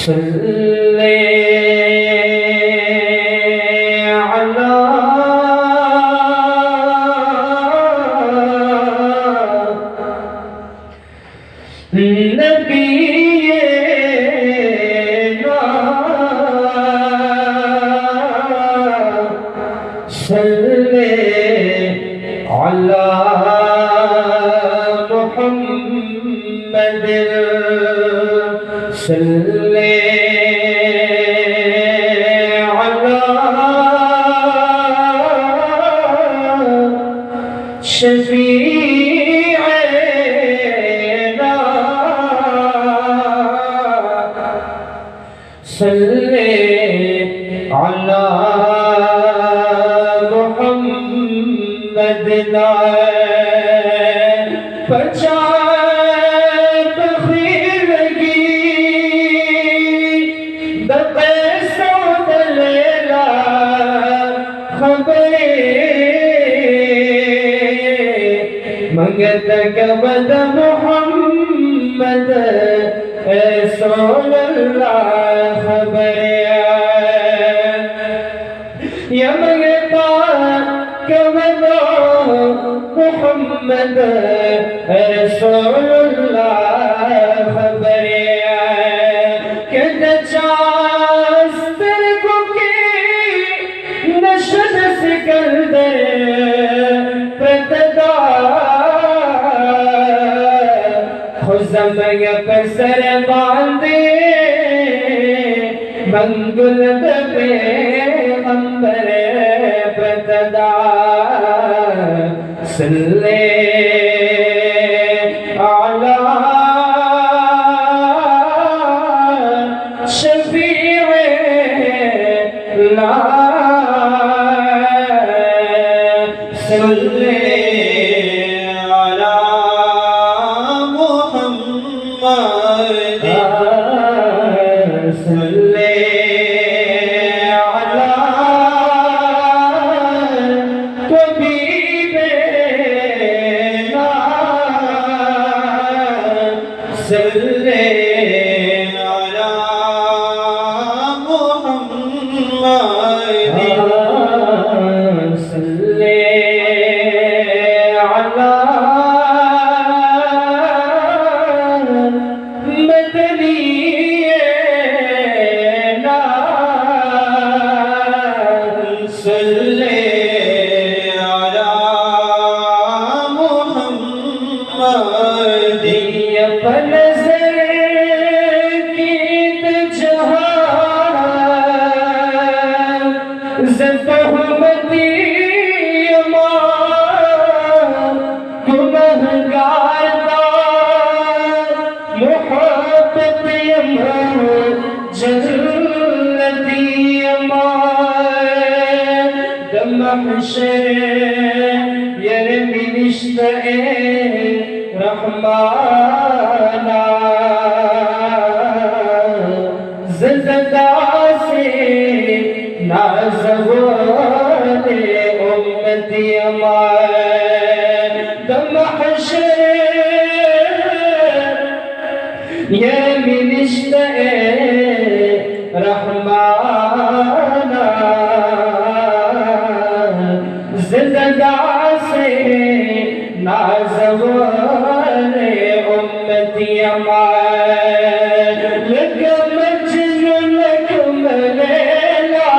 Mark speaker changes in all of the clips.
Speaker 1: صلی علی نبینا صلی علی محمد صلی شفیعنا صلی علی محمد پچائے بخیر لگی بقیسہ دلیلہ خبریں منگت کبد محمد رسول اللہ خبریں یا منگتا کبد محمد رسول اللہ خبریں کہ دچاستر کو کی نشد سکندر خزمگ پر سر باندے منگل پیغمبر پتدا صلی علی شفیعنا صلی یرمی نشتہ رحمانا زدہ سے نازوان امتی امان دمحشر یرمی نشتہ رحمانا زدہ سے نازوان امتی امان لکم جن لکم لیلا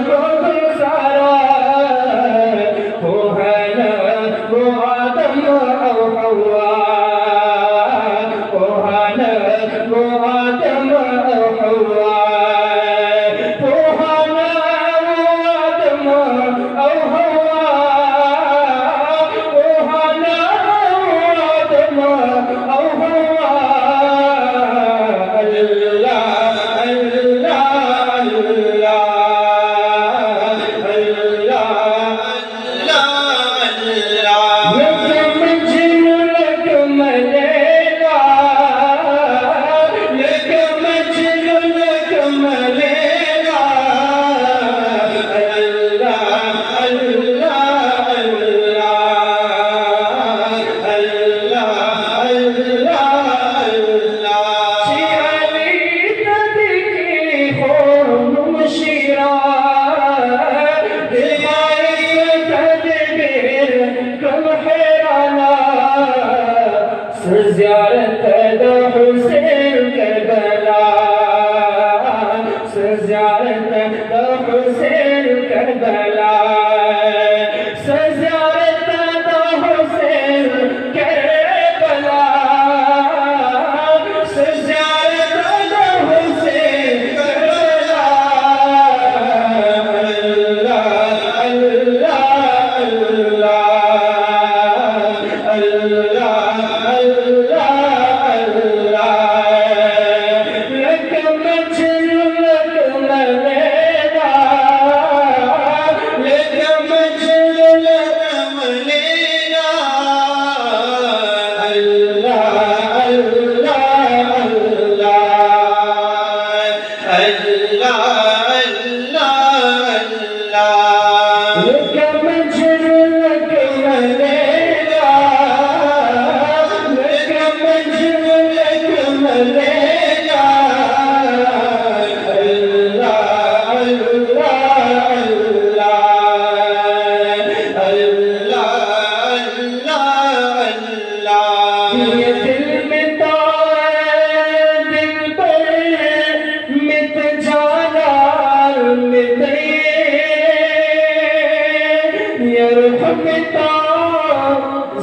Speaker 1: کو گزارا وہ ہے نا وہ آدم اور حوا وہ ہے نا وہ آدم اور حوا وہ ہے نا وہ آدم اور حوا وہ ہے نا وہ آدم اور حوا زیارت دو حسین کربلا زیارت دو حسین کربلا زیارت دو حسین کربلا زیارت دو حسین کربلا اللہ اللہ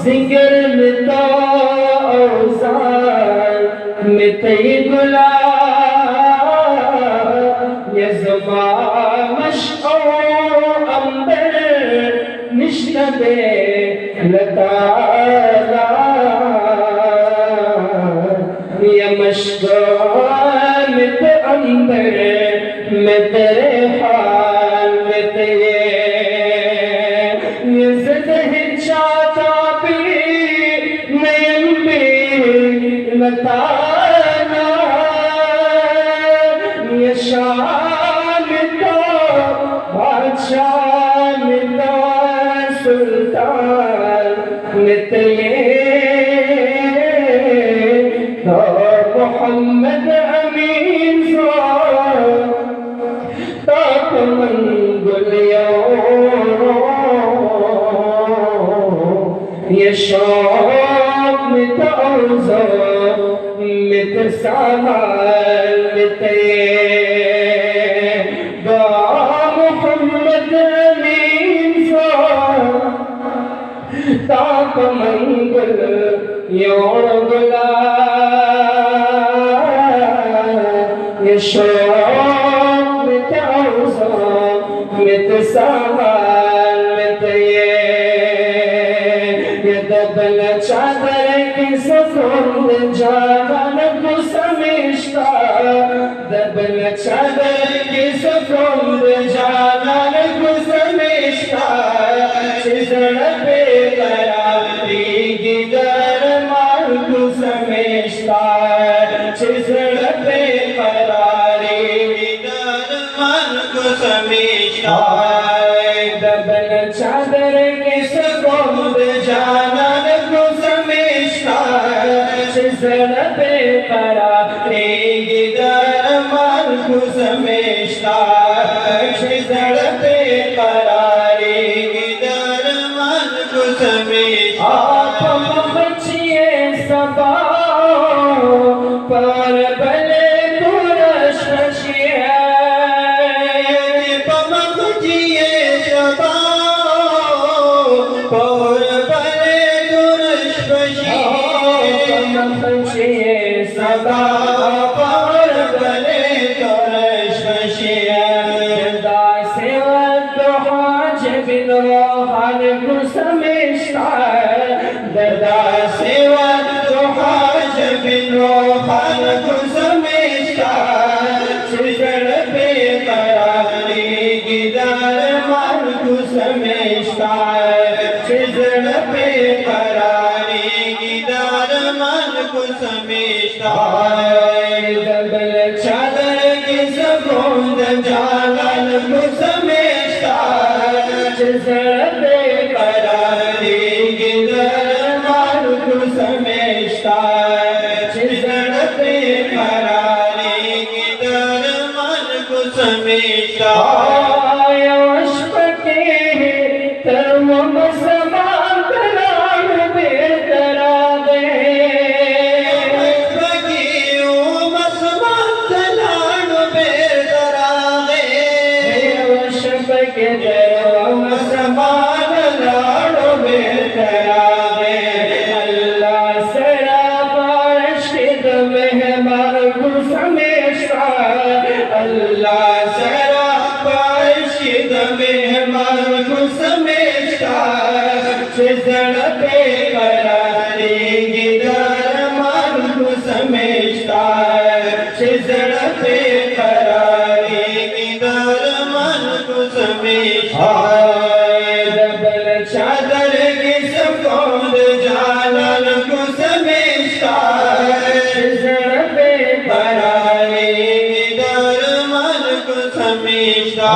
Speaker 1: زنگر متا اوزان متی گلا یزبا مشعو امبر نشنبے لتالا یمشقا مت امبر مت ریحان مت یزدہ چاہتا متانا یہ شان تو بادشاہ تو سلطان تو محمد امین تاک منگل یہ شوق متعوضہ متسامال با محمد امین تاک منگل یور گلا یہ شوق متعوضہ متسامال دبل چادر کی سکون جانان کو سمیشتا دبل چادر کی سکون جانان کو سمیشتا چیزن پہ قراری گدر مال کو سمیشتا چیزن پہ قراری گدر مال کو سمیشتا دبل چادر کی سکون جانان کو سمیشتا چیزن پہ قراری گدر مال کو سمیشتا چیزن پہ قراری گدر مال کو سمیشتا آپ مخچیے سبا پر بلے تورش خشی ہے
Speaker 2: سمیشا
Speaker 1: آیا وشپکے ترمم سمان تلان بیترا دے
Speaker 2: وشپکیو مسمان تلان بیترا دے
Speaker 1: وشپکے ترمم سمان تلان بیترا دے اللہ سرا پاشد مہمان کو سمیشا اللہ سرا پاشد مہمان کو سمیشا چزڑ پہ قراری گی درمان کو سمیشا چزڑ پہ قراری گی
Speaker 2: درمان کو سمیشا
Speaker 1: دبل چادر کی سفید جانان کو سمیشا چزڑ پہ قراری
Speaker 2: درمان کو سمیشا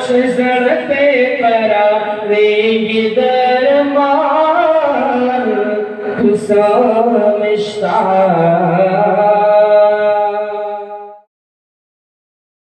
Speaker 1: چزڑ پہ قراری گی درمان کو سمیشا